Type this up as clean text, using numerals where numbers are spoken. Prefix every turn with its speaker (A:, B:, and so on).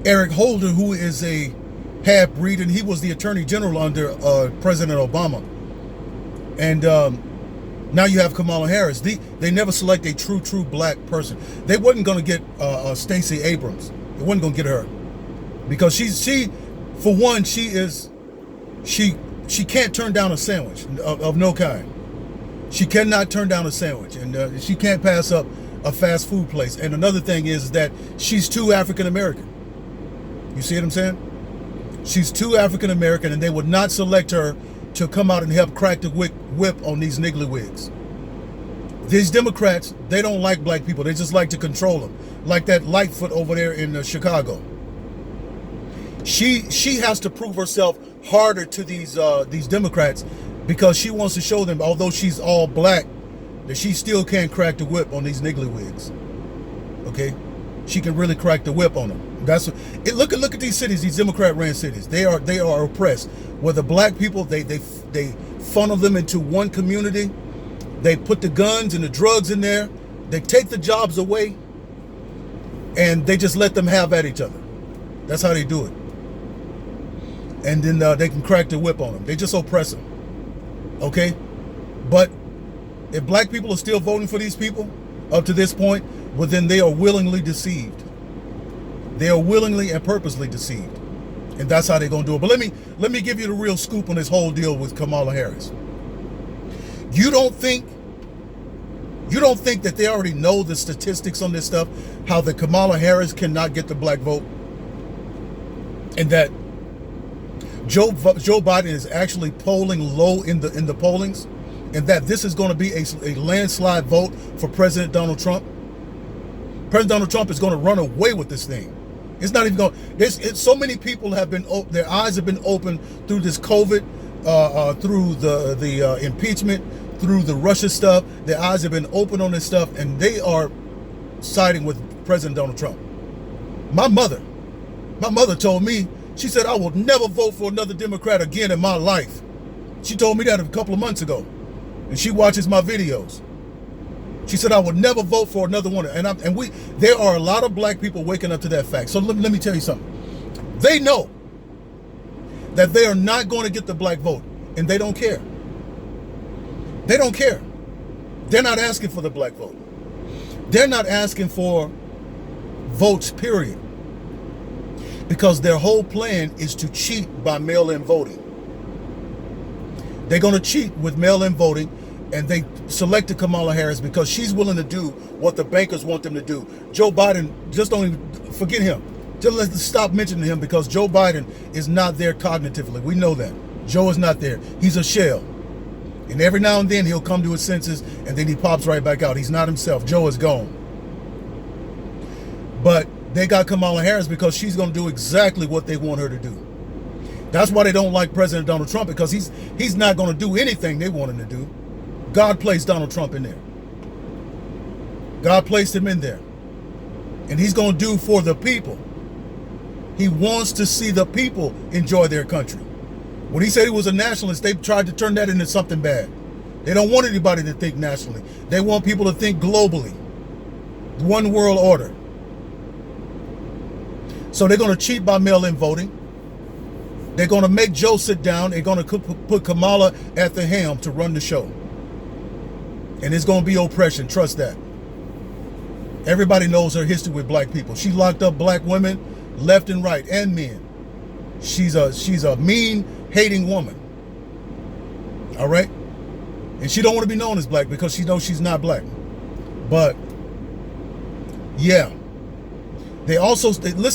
A: Eric Holder, who is a half-breed, and he was the Attorney General under President Obama. And now you have Kamala Harris. They never select a true black person. They wasn't going to get Stacey Abrams. They wasn't going to get her because she for one, she can't turn down a sandwich of no kind. She cannot turn down a sandwich, and she can't pass up a fast food place. And another thing is that she's too African American. You see what I'm saying? She's too African American, and they would not select her to come out and help crack the whip on these nigglywicks. These Democrats, they don't like black people. They just like to control them, like that Lightfoot over there in Chicago. She has to prove herself harder to these Democrats because she wants to show them, although she's all black, that she still can't crack the whip on these nigglywicks. Okay, she can really crack the whip on them. That's it. Look at these cities, these Democrat-ran cities. They are oppressed. Where the black people, they funnel them into one community. They put the guns and the drugs in there. They take the jobs away, and they just let them have at each other. That's how they do it. And then they can crack the whip on them. They just oppress them. Okay? But if black people are still voting for these people up to this point, well, then they are willingly deceived. They are willingly and purposely deceived. And that's how they're going to do it. But let me give you the real scoop on this whole deal with Kamala Harris. You don't think that they already know the statistics on this stuff, how the Kamala Harris cannot get the black vote, and that Joe Biden is actually polling low in the pollings, and that this is going to be a landslide vote for President Donald Trump. President Donald Trump is going to run away with this thing. It's not even going. So many people have been, their eyes have been opened through this COVID, through the impeachment, through the Russia stuff. Their eyes have been open on this stuff, and they are siding with President Donald Trump. My mother told me, she said, I will never vote for another Democrat again in my life. She told me that a couple of months ago, and she watches my videos. She said, I would never vote for another one. There are a lot of black people waking up to that fact. So let me tell you something. They know that they are not going to get the black vote, and they don't care. They don't care. They're not asking for the black vote. They're not asking for votes, period. Because their whole plan is to cheat by mail-in voting. They're going to cheat with mail-in voting, and they selected Kamala Harris because she's willing to do what the bankers want them to do. Joe Biden, just don't even forget him. Just let's stop mentioning him because Joe Biden is not there cognitively. We know that. Joe is not there. He's a shell. And every now and then he'll come to his senses and then he pops right back out. He's not himself. Joe is gone. But they got Kamala Harris because she's going to do exactly what they want her to do. That's why they don't like President Donald Trump, because he's not going to do anything they want him to do. God placed Donald Trump in there. God placed him in there. And he's going to do for the people. He wants to see the people enjoy their country. When he said he was a nationalist, they tried to turn that into something bad. They don't want anybody to think nationally. They want people to think globally. One world order. So they're going to cheat by mail-in voting. They're going to make Joe sit down. They're going to put Kamala at the helm to run the show. And it's going to be oppression. Trust that. Everybody knows her history with black people. She locked up black women left and right, and men. She's a mean, hating woman. All right? And she don't want to be known as black because she knows she's not black. But yeah. They also listen.